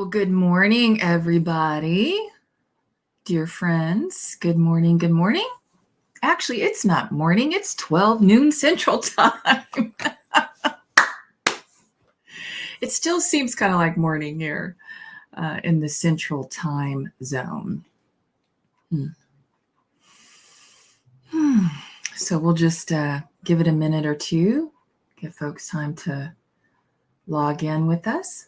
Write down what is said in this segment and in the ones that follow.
Well, good morning, everybody. Dear friends, good morning, good morning. Actually, it's not morning, it's 12 noon Central Time. It still seems kind of like morning here in the Central Time Zone. So we'll just give it a minute or two, give folks time to log in with us.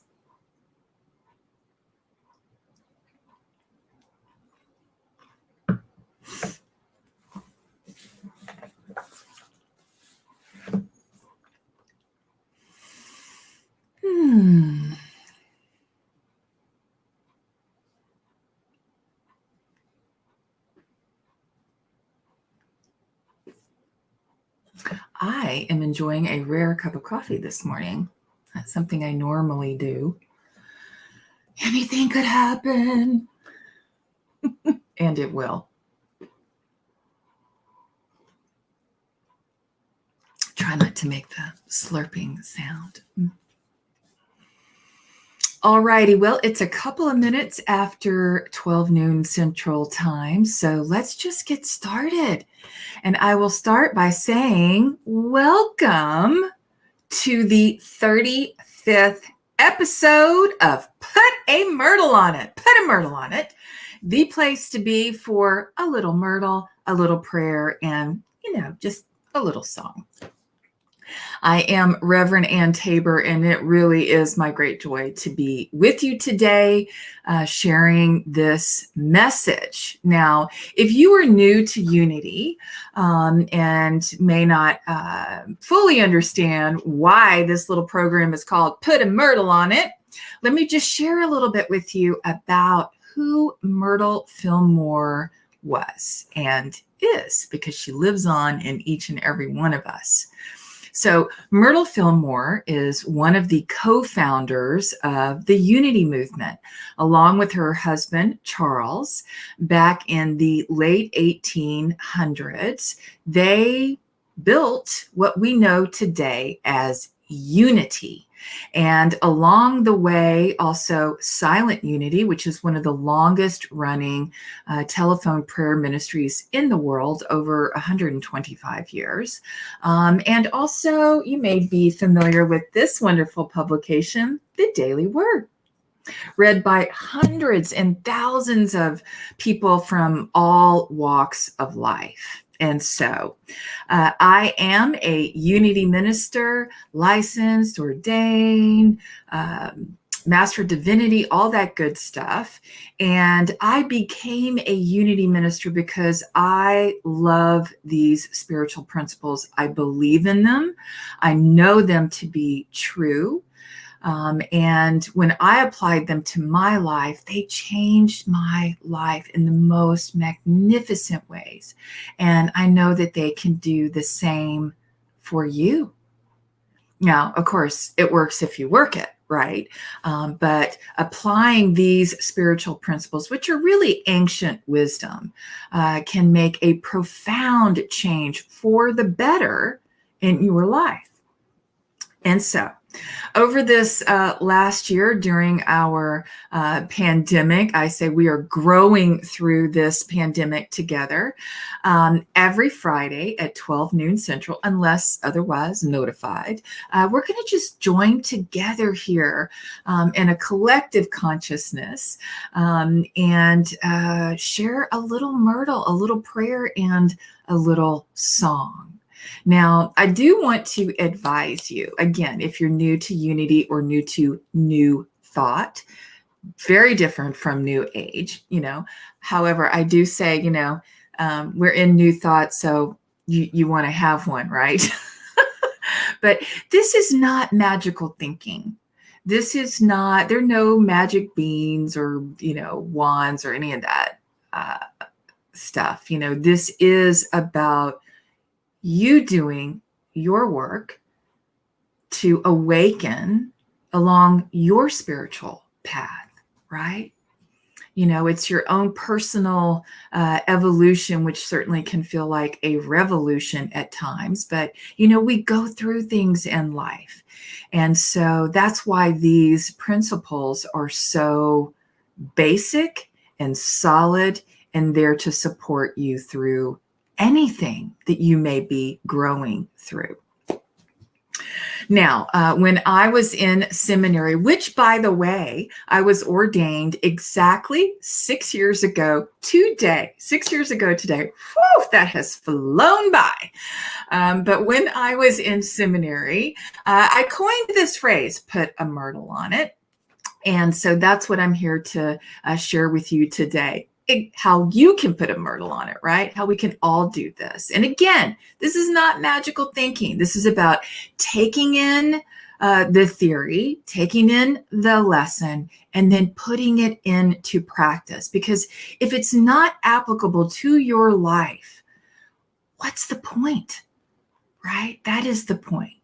I am enjoying a rare cup of coffee this morning. That's something I normally do. Anything could happen. And it will. Try not to make the slurping sound. All righty, well, it's a couple of minutes after 12 noon Central Time, so let's just get started. And I will start by saying welcome to the 35th episode of Put a Myrtle on It. Put a Myrtle on It, the place to be for a little myrtle, a little prayer, and, just a little song. I am Reverend Ann Tabor, and it really is my great joy to be with you today, sharing this message. Now, if you are new to Unity and may not fully understand why this little program is called Put a Myrtle on It, let me just share a little bit with you about who Myrtle Fillmore was and is, because she lives on in each and every one of us. So Myrtle Fillmore is one of the co-founders of the Unity movement, along with her husband, Charles. Back in the late 1800s, they built what we know today as Unity. And along the way, also Silent Unity, which is one of the longest running telephone prayer ministries in the world, over 125 years. And also, you may be familiar with this wonderful publication, The Daily Word, read by hundreds and thousands of people from all walks of life. And so I am a Unity minister, licensed, ordained, Master of Divinity, all that good stuff. And I became a Unity minister because I love these spiritual principles. I believe in them. I know them to be true. And when I applied them to my life, they changed my life in the most magnificent ways. And I know that they can do the same for you. Now, of course, it works if you work it, right? But applying these spiritual principles, which are really ancient wisdom, can make a profound change for the better in your life. And so, over this last year during our pandemic, I say we are growing through this pandemic together. Every Friday at 12 noon Central, unless otherwise notified, we're going to just join together here in a collective consciousness and share a little myrtle, a little prayer, and a little song. Now, I do want to advise you, again, if you're new to Unity or new to New Thought, very different from New Age, However, I do say, we're in New Thought, so you want to have one, right? But this is not magical thinking. This is not, there are no magic beans or, wands or any of that stuff. This is about you doing your work to awaken along your spiritual path, right? It's your own personal evolution, which certainly can feel like a revolution at times. But, we go through things in life. And so that's why these principles are so basic and solid and there to support you through anything that you may be growing through. Now, when I was in seminary, which, by the way, I was ordained exactly 6 years ago today. 6 years ago today. Whew, that has flown by. But when I was in seminary, I coined this phrase, put a myrtle on it. And so that's what I'm here to share with you today. How you can put a myrtle on it, right? How we can all do this. And again, this is not magical thinking. This is about taking in the theory, taking in the lesson, and then putting it into practice. Because if it's not applicable to your life, what's the point, right? That is the point.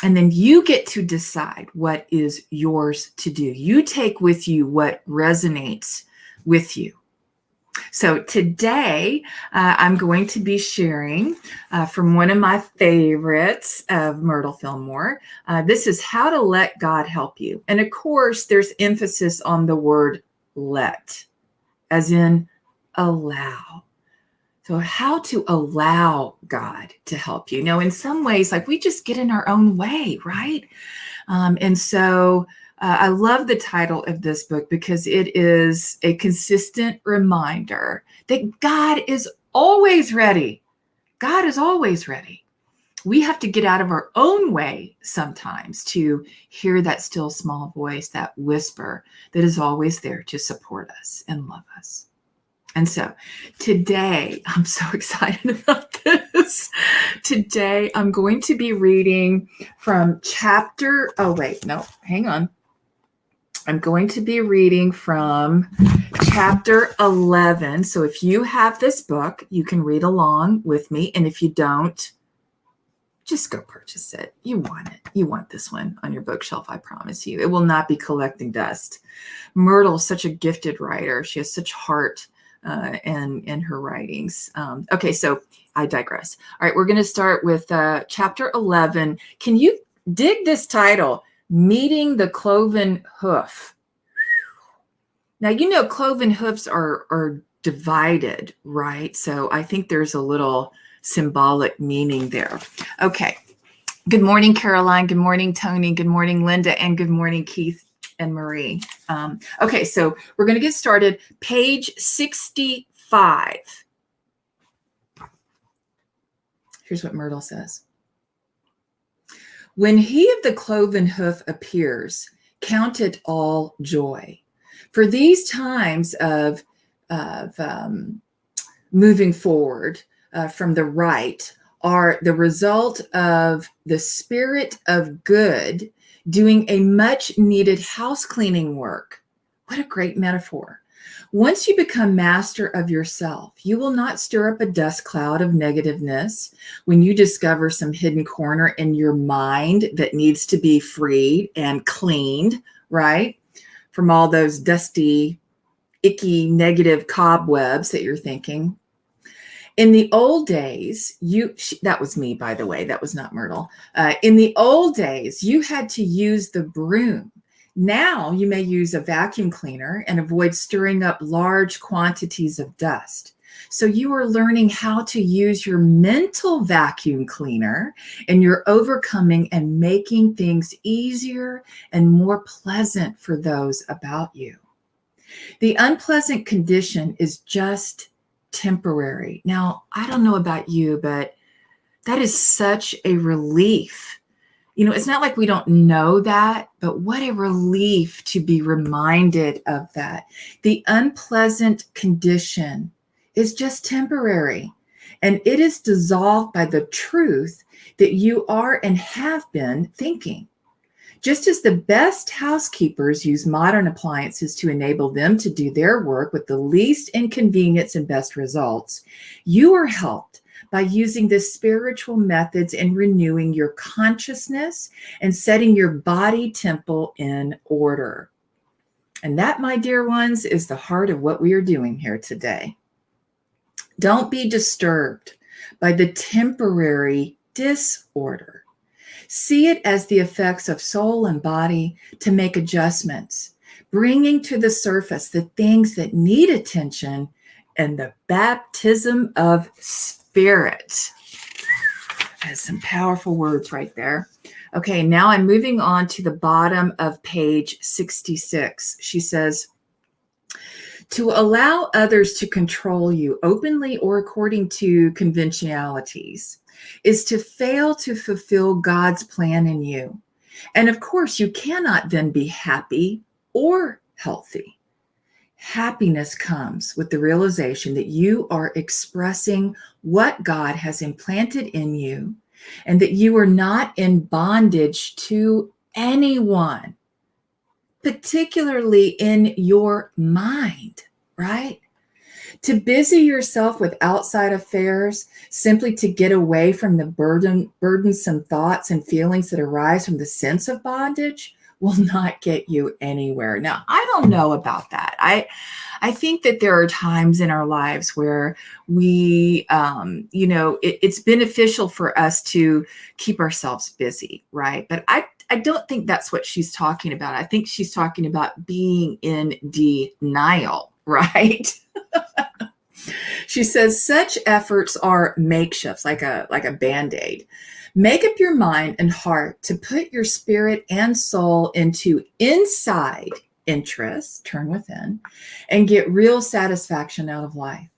And then you get to decide what is yours to do. You take with you what resonates with you. So today, I'm going to be sharing from one of my favorites of Myrtle Fillmore. This is How to Let God Help You. And of course, there's emphasis on the word let, as in allow. So how to allow God to help you. Now, in some ways, like we just get in our own way, right? And so I love the title of this book because it is a consistent reminder that God is always ready. God is always ready. We have to get out of our own way sometimes to hear that still small voice, that whisper that is always there to support us and love us. And so today, I'm so excited about this. Today, I'm going to be reading from I'm going to be reading from chapter 11. So if you have this book, you can read along with me. And if you don't, just go purchase it. You want it. You want this one on your bookshelf, I promise you. It will not be collecting dust. Myrtle is such a gifted writer. She has such heart in her writings. Okay, so I digress. All right, we're going to start with chapter 11. Can you dig this title? Meeting the Cloven Hoof. Now, cloven hoofs are divided, right? So I think there's a little symbolic meaning there. Okay. Good morning, Caroline. Good morning, Tony. Good morning, Linda. And good morning, Keith and Marie. Okay, so we're going to get started. Page 65. Here's what Myrtle says. When he of the cloven hoof appears, count it all joy. For these times of moving forward from the right are the result of the spirit of good doing a much needed house cleaning work. What a great metaphor. Once you become master of yourself, you will not stir up a dust cloud of negativeness when you discover some hidden corner in your mind that needs to be freed and cleaned, right? From all those dusty, icky, negative cobwebs that you're thinking. In the old days, that was me, by the way, that was not Myrtle. In the old days, you had to use the broom. Now you may use a vacuum cleaner and avoid stirring up large quantities of dust. So you are learning how to use your mental vacuum cleaner, and you're overcoming and making things easier and more pleasant for those about you. The unpleasant condition is just temporary. Now, I don't know about you, but that is such a relief. It's not like we don't know that, but what a relief to be reminded of that. The unpleasant condition is just temporary, and it is dissolved by the truth that you are and have been thinking. Just as the best housekeepers use modern appliances to enable them to do their work with the least inconvenience and best results, you are helped by using the spiritual methods in renewing your consciousness and setting your body temple in order. And that, my dear ones, is the heart of what we are doing here today. Don't be disturbed by the temporary disorder. See it as the effects of soul and body to make adjustments, bringing to the surface the things that need attention and the baptism of spirit. That's some powerful words right there. Okay, now I'm moving on to the bottom of page 66. She says, to allow others to control you openly or according to conventionalities is to fail to fulfill God's plan in you. And of course, you cannot then be happy or healthy. Happiness comes with the realization that you are expressing what God has implanted in you and that you are not in bondage to anyone, particularly in your mind, right? To busy yourself with outside affairs simply to get away from the burdensome thoughts and feelings that arise from the sense of bondage will not get you anywhere. Now, I don't know about that. I think that there are times in our lives where we, it's beneficial for us to keep ourselves busy, right? But I don't think that's what she's talking about. I think she's talking about being in denial, right? She says such efforts are makeshifts, like a Band-Aid. Make up your mind and heart to put your spirit and soul into inside interests, turn within, and get real satisfaction out of life.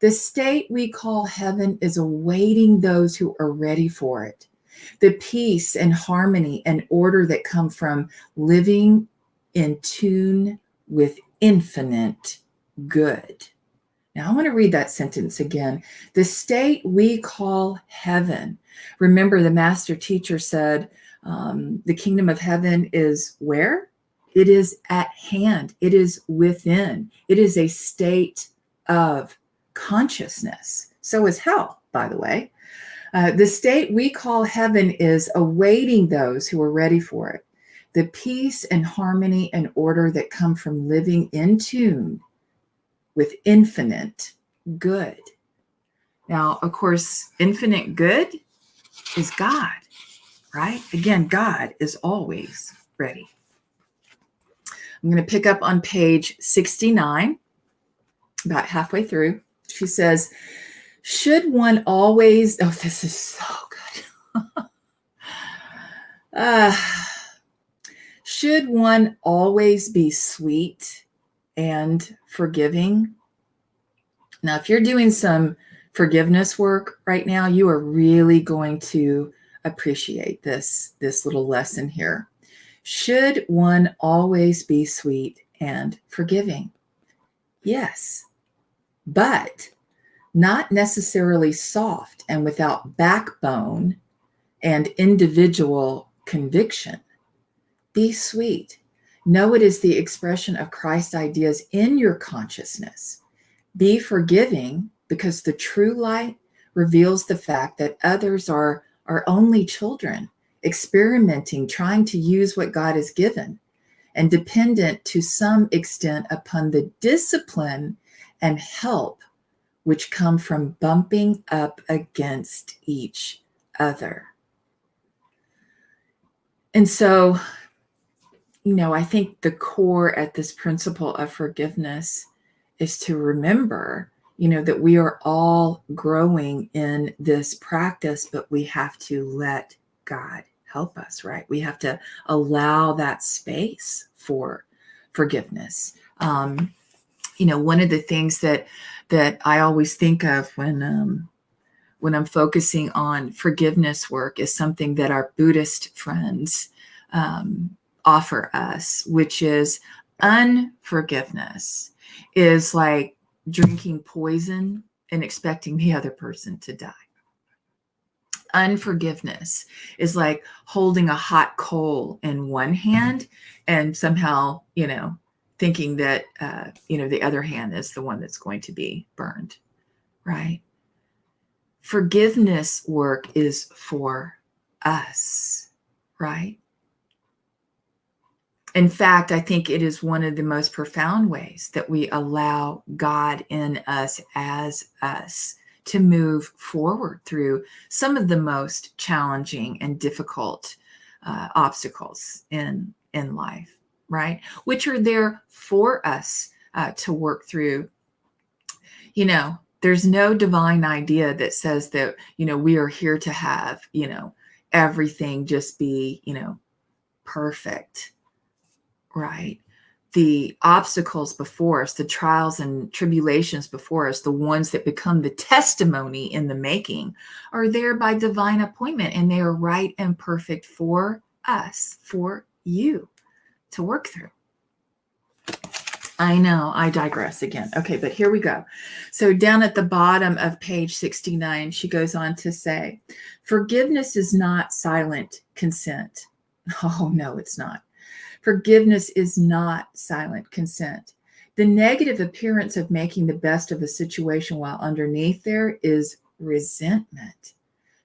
The state we call heaven is awaiting those who are ready for it. The peace and harmony and order that come from living in tune with infinite good. Now, I want to read that sentence again. The state we call heaven. Remember, the master teacher said, the kingdom of heaven is where? It is at hand. It is within. It is a state of consciousness. So is hell, by the way. The state we call heaven is awaiting those who are ready for it. The peace and harmony and order that come from living in tune with infinite good. Now, of course, infinite good is God, right? Again, God is always ready. I'm going to pick up on page 69, about halfway through. She says, should one always, oh, this is so good. Should one always be sweet and forgiving? Now, if you're doing some forgiveness work right now, you are really going to appreciate this little lesson here. Should one always be sweet and forgiving? Yes, but not necessarily soft and without backbone and individual conviction. Be sweet. Know it is the expression of Christ's ideas in your consciousness. Be forgiving because the true light reveals the fact that others are only children, experimenting, trying to use what God has given, and dependent to some extent upon the discipline and help which come from bumping up against each other. And so, I think the core at this principle of forgiveness is to remember, that we are all growing in this practice, but we have to let God help us, right? We have to allow that space for forgiveness. One of the things that I always think of when I'm focusing on forgiveness work is something that our Buddhist friends offer us, which is unforgiveness is like drinking poison and expecting the other person to die. Unforgiveness is like holding a hot coal in one hand and somehow, thinking that, the other hand is the one that's going to be burned, right? Forgiveness work is for us, right? In fact, I think it is one of the most profound ways that we allow God in us as us to move forward through some of the most challenging and difficult obstacles in life, right? Which are there for us to work through. You know, there's no divine idea that says that, we are here to have, everything just be, perfect, right? The obstacles before us, the trials and tribulations before us, the ones that become the testimony in the making, are there by divine appointment, and they are right and perfect for us, for you to work through. I know, I digress again. Okay, but here we go. So down at the bottom of page 69, she goes on to say, forgiveness is not silent consent. Oh, no, it's not. Forgiveness is not silent consent. The negative appearance of making the best of a situation while underneath there is resentment.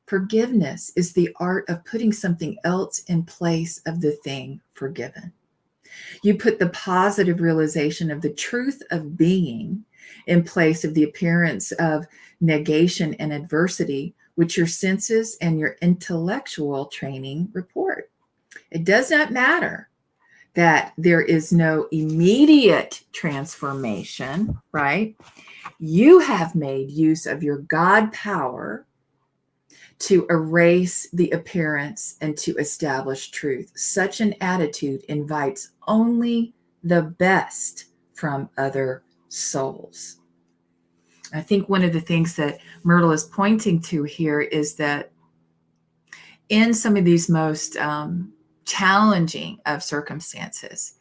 Forgiveness is the art of putting something else in place of the thing forgiven. You put the positive realization of the truth of being in place of the appearance of negation and adversity, which your senses and your intellectual training report. It does not matter that there is no immediate transformation, right? You have made use of your God power to erase the appearance and to establish truth. Such an attitude invites only the best from other souls. I think one of the things that Myrtle is pointing to here is that in some of these most challenging of circumstances,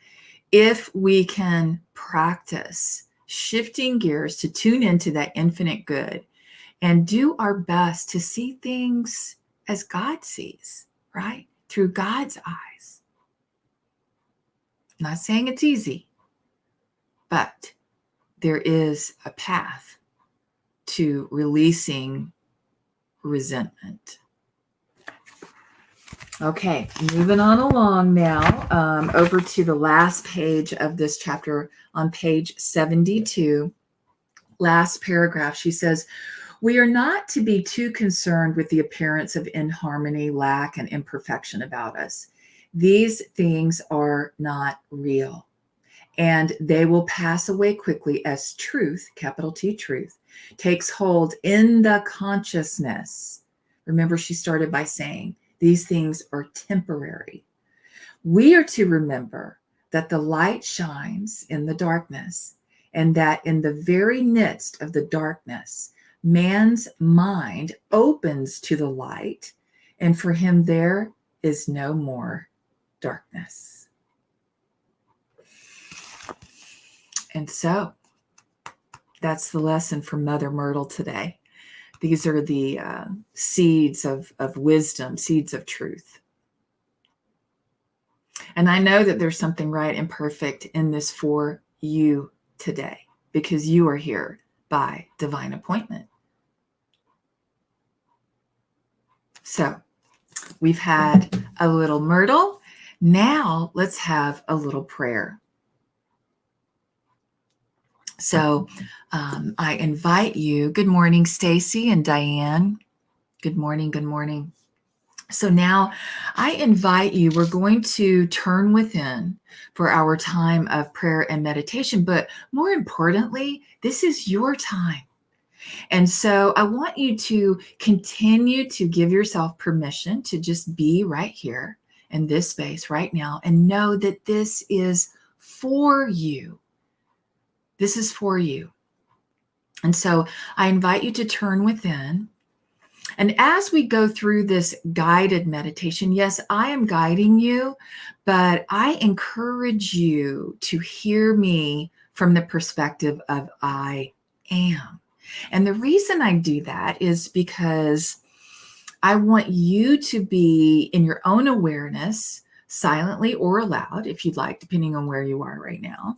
if we can practice shifting gears to tune into that infinite good and do our best to see things as God sees, right? Through God's eyes. I'm not saying it's easy, but there is a path to releasing resentment. Okay, moving on along now, over to the last page of this chapter on page 72. Last paragraph, she says, we are not to be too concerned with the appearance of inharmony, lack, and imperfection about us. These things are not real, and they will pass away quickly as truth, capital T truth, takes hold in the consciousness. Remember, she started by saying these things are temporary. We are to remember that the light shines in the darkness, and that in the very midst of the darkness, man's mind opens to the light, and for him there is no more darkness. And so that's the lesson from Mother Myrtle today. These are the seeds of wisdom, seeds of truth. And I know that there's something right and perfect in this for you today, because you are here by divine appointment. So we've had a little Myrtle. Now let's have a little prayer. So I invite you. Good morning, Stacy and Diane. Good morning. Good morning. So now I invite you, we're going to turn within for our time of prayer and meditation, but more importantly, this is your time. And so I want you to continue to give yourself permission to just be right here in this space right now and know that this is for you. This is for you. And so I invite you to turn within. And as we go through this guided meditation, yes, I am guiding you, but I encourage you to hear me from the perspective of I am. And the reason I do that is because I want you to be in your own awareness, silently or aloud, if you'd like, depending on where you are right now,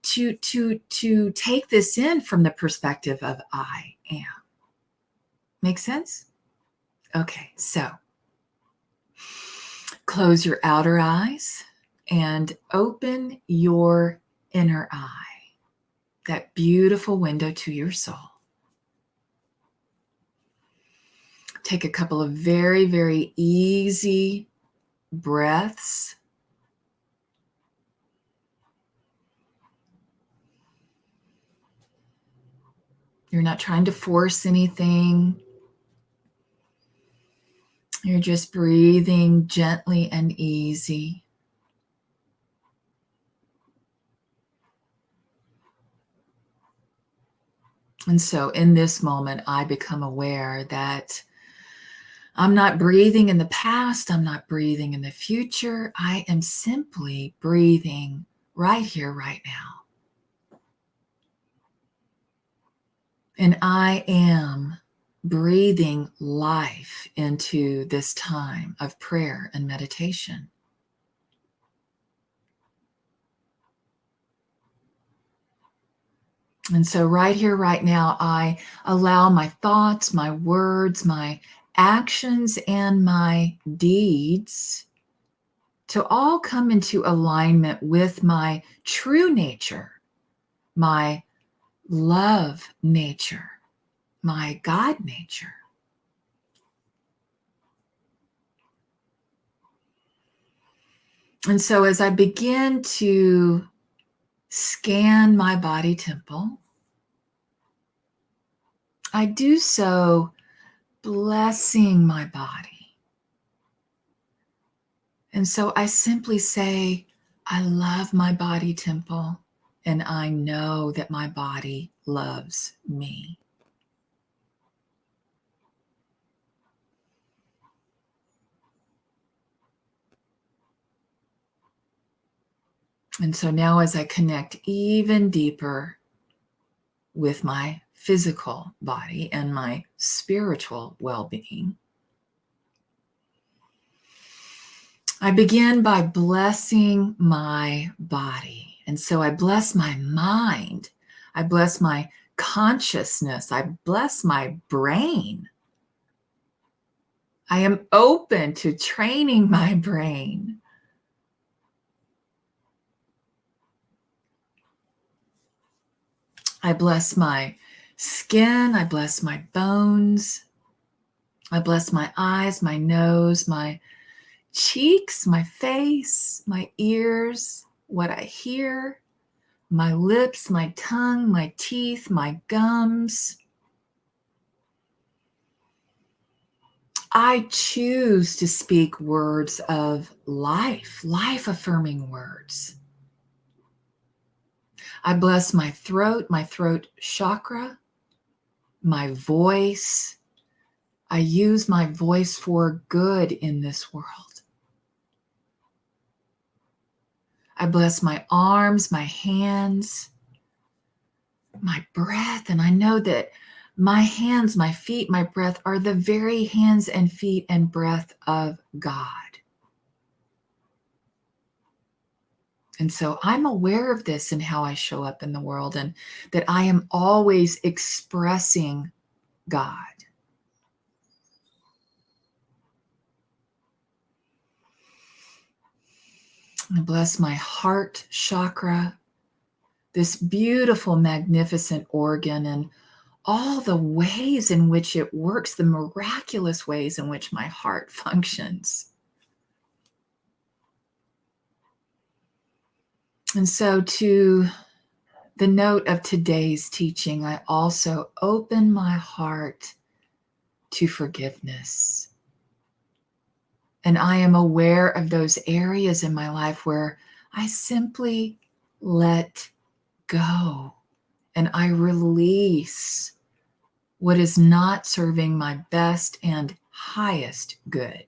to take this in from the perspective of I am. Make sense? Okay, so close your outer eyes and open your inner eye, that beautiful window to your soul. Take a couple of very, very easy breaths. You're not trying to force anything. You're just breathing gently and easy. And so in this moment, I become aware that I'm not breathing in the past. I'm not breathing in the future. I am simply breathing right here, right now. And I am breathing life into this time of prayer and meditation. And so right here, right now, I allow my thoughts, my words, my actions, and my deeds to all come into alignment with my true nature, my love nature, my God nature. And so as I begin to scan my body temple, I do so blessing my body. And so I simply say, I love my body temple, and I know that my body loves me. And so now as I connect even deeper with my physical body and my spiritual well-being, I begin by blessing my body. And so I bless my mind. I bless my consciousness. I bless my brain. I am open to training my brain. I bless my skin. I bless my bones. I bless my eyes, my nose, my cheeks, my face, my ears, what I hear, my lips, my tongue, my teeth, my gums. I choose to speak words of life, life-affirming words. I bless my throat chakra, my voice. I use my voice for good in this world. I bless my arms, my hands, my breath, and I know that my hands, my feet, my breath are the very hands and feet and breath of God. And so I'm aware of this in how I show up in the world, and that I am always expressing God. I bless my heart chakra, this beautiful, magnificent organ, and all the ways in which it works, the miraculous ways in which my heart functions. And so to the note of today's teaching, I also open my heart to forgiveness. And I am aware of those areas in my life where I simply let go and I release what is not serving my best and highest good.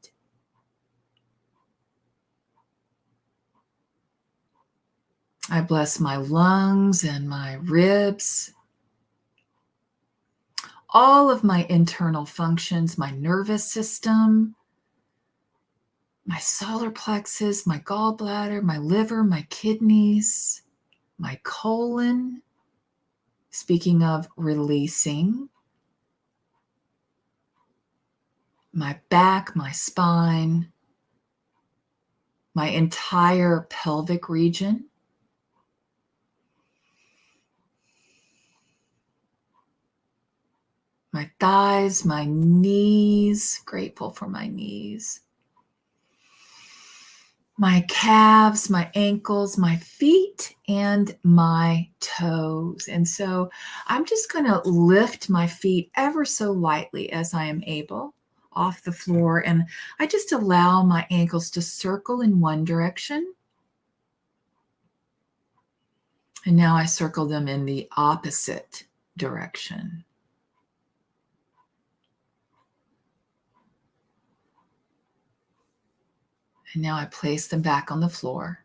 I bless my lungs and my ribs, all of my internal functions, my nervous system, my solar plexus, my gallbladder, my liver, my kidneys, my colon. Speaking of releasing, my back, my spine, my entire pelvic region, my thighs, my knees, grateful for my knees, my calves, my ankles, my feet, and my toes. And so I'm just going to lift my feet ever so lightly as I am able off the floor. And I just allow my ankles to circle in one direction. And now I circle them in the opposite direction. And now I place them back on the floor,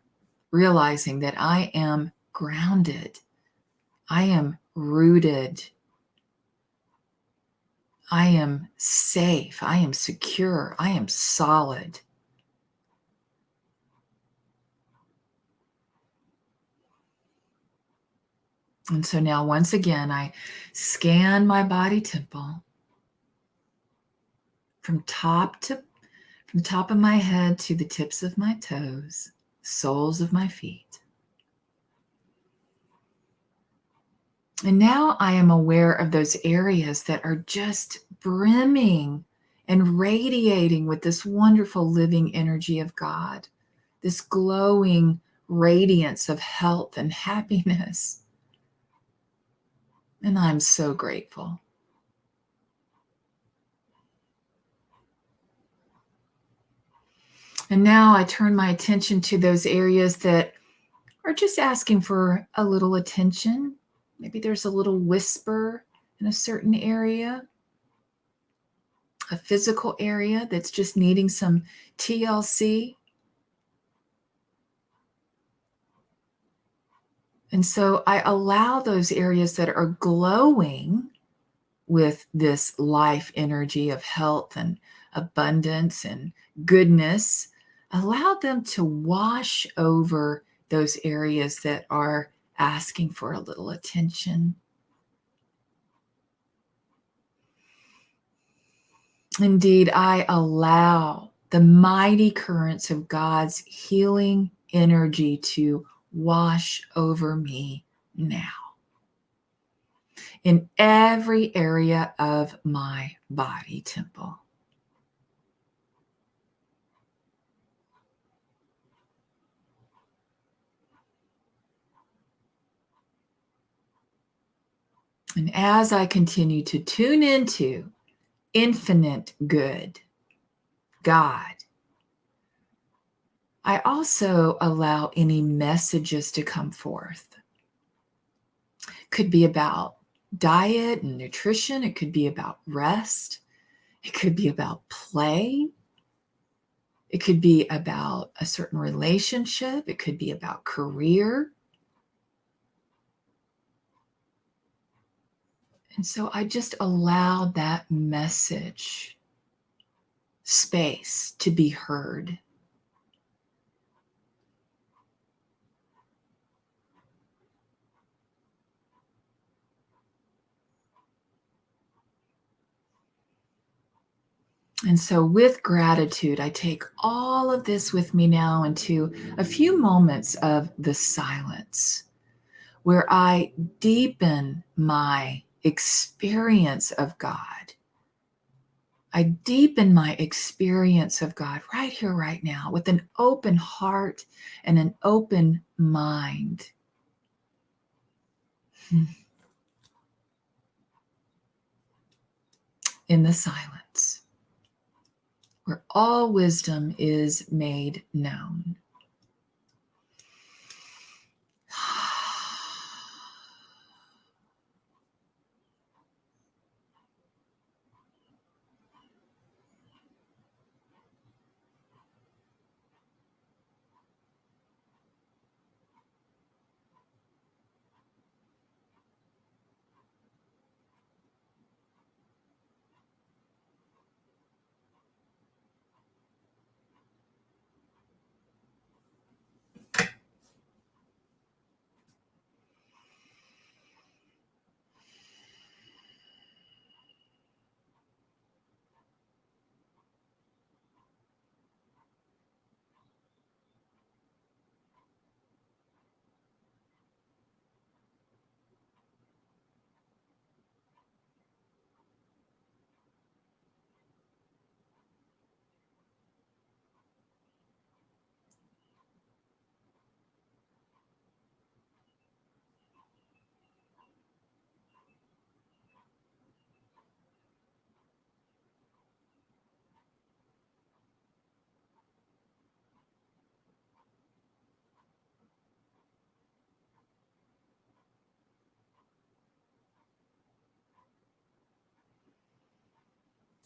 realizing that I am grounded. I am rooted. I am safe. I am secure. I am solid. And so now, once again, I scan my body temple from the top of my head to the tips of my toes, soles of my feet. And now I am aware of those areas that are just brimming and radiating with this wonderful living energy of God, this glowing radiance of health and happiness. And I'm so grateful. And now I turn my attention to those areas that are just asking for a little attention. Maybe there's a little whisper in a certain area, a physical area that's just needing some TLC. And so I allow those areas that are glowing with this life energy of health and abundance and goodness, allow them to wash over those areas that are asking for a little attention. Indeed, I allow the mighty currents of God's healing energy to wash over me now in every area of my body temple. And as I continue to tune into infinite good, God, I also allow any messages to come forth. Could be about diet and nutrition. It could be about rest. It could be about play. It could be about a certain relationship. It could be about career. And so I just allow that message space to be heard. And so with gratitude, I take all of this with me now into a few moments of the silence where I deepen my experience of God. I deepen my experience of God right here, right now, with an open heart and an open mind. In the silence, where all wisdom is made known.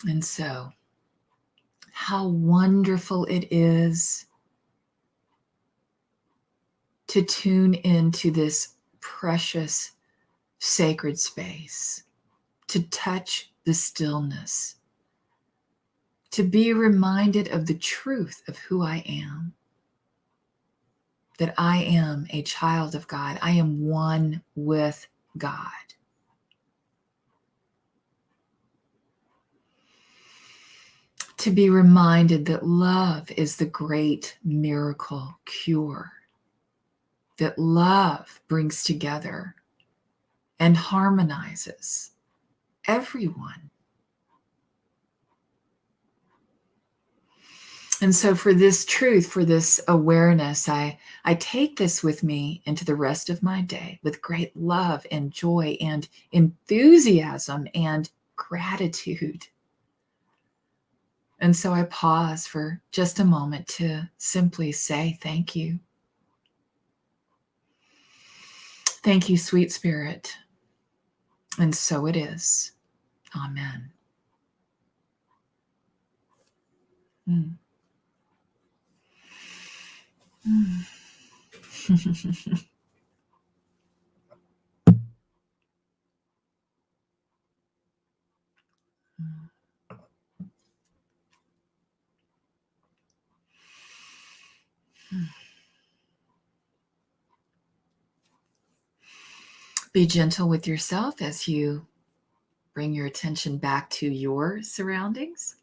And so, how wonderful it is to tune into this precious, sacred space, to touch the stillness, to be reminded of the truth of who I am, that I am a child of God. I am one with God. To be reminded that love is the great miracle cure, that love brings together and harmonizes everyone. And so for this truth, for this awareness, I take this with me into the rest of my day with great love and joy and enthusiasm and gratitude. And so I pause for just a moment to simply say thank you. Thank you, sweet spirit. And so it is. Amen. Mm. Mm. Be gentle with yourself as you bring your attention back to your surroundings.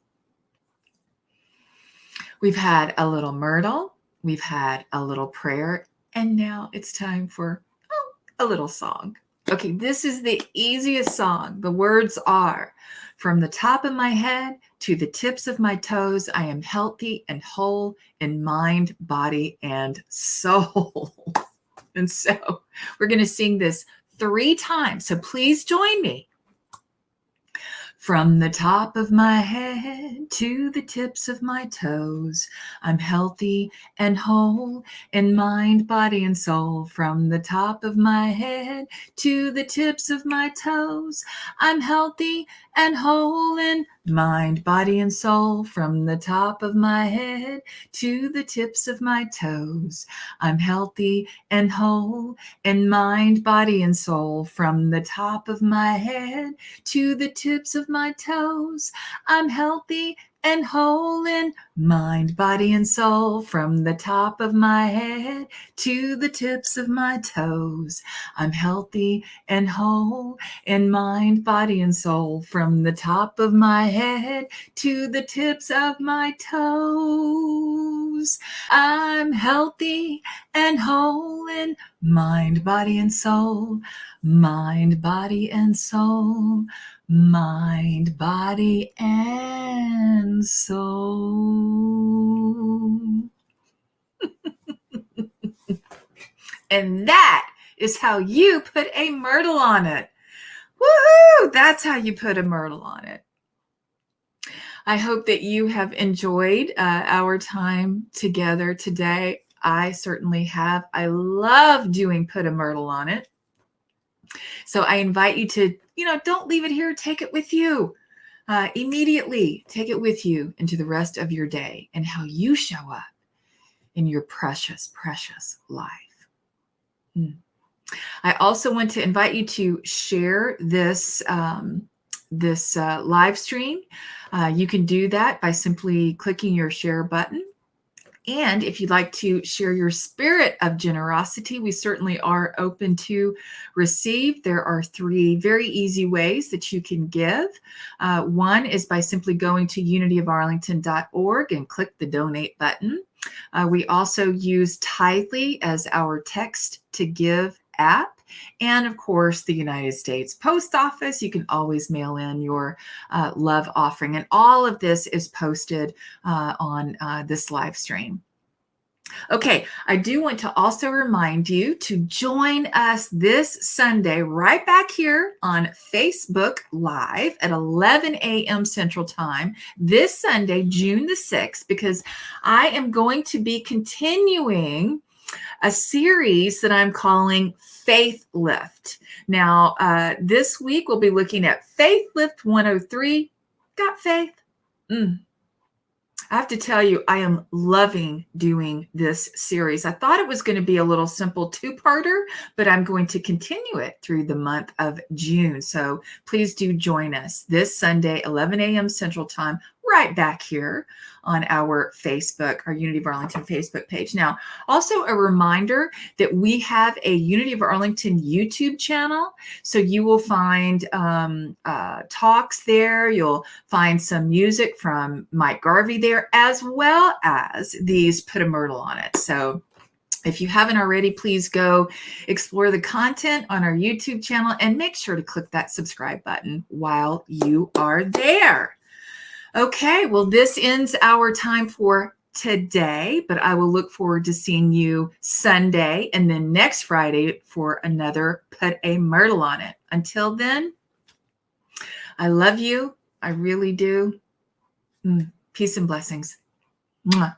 We've had a little Myrtle, we've had a little prayer, and now it's time for a little song. Okay, this is the easiest song. The words are, from the top of my head to the tips of my toes, I am healthy and whole in mind, body, and soul. And so we're going to sing this 3 times. So please join me. From the top of my head to the tips of my toes, I'm healthy and whole in mind, body, and soul. From the top of my head to the tips of my toes, I'm healthy and whole in mind, body, and soul. From the top of my head to the tips of my toes, I'm healthy and whole in mind, body, and soul. From the top of my head to the tips of my toes, I'm healthy and whole in mind, body, and soul. From the top of my head to the tips of my toes, I'm healthy and whole in mind, body, and soul. From the top of my head to the tips of my toes, I'm healthy and whole in mind, body, and soul. Mind, body, and soul. Mind, body, and soul. And that is how you put a myrtle on it. Woohoo! That's how you put a myrtle on it. I hope that you have enjoyed our time together today. I certainly have. I love doing put a myrtle on it. So I invite you to, don't leave it here. Take it with you. Immediately take it with you into the rest of your day and how you show up in your precious, precious life. I also want to invite you to share this live stream. You can do that by simply clicking your share button. And if you'd like to share your spirit of generosity, we certainly are open to receive. There are 3 very easy ways that you can give. One is by simply going to unityofarlington.org and click the donate button. We also use Tithely as our text to give app. And of course, the United States Post Office. You can always mail in your love offering. And all of this is posted on this live stream. Okay, I do want to also remind you to join us this Sunday right back here on Facebook Live at 11 a.m. Central Time this Sunday, June the 6th, because I am going to be continuing a series that I'm calling Faith Lift. Now, this week we'll be looking at Faith Lift 103, Got faith? I have to tell you, I am loving doing this series. I thought it was going to be a little simple two-parter, but I'm going to continue it through the month of June. So please do join us this Sunday, 11 a.m. Central Time, right back here on our Facebook, our Unity of Arlington Facebook page. Now, also a reminder that we have a Unity of Arlington YouTube channel. So you will find talks there. You'll find some music from Mike Garvey there, as well as these Put a Myrtle on It. So if you haven't already, please go explore the content on our YouTube channel and make sure to click that subscribe button while you are there. Okay, well, this ends our time for today, but I will look forward to seeing you Sunday and then next Friday for another Put a Myrtle on It. Until then, I love you. I really do. Peace and blessings. Mwah.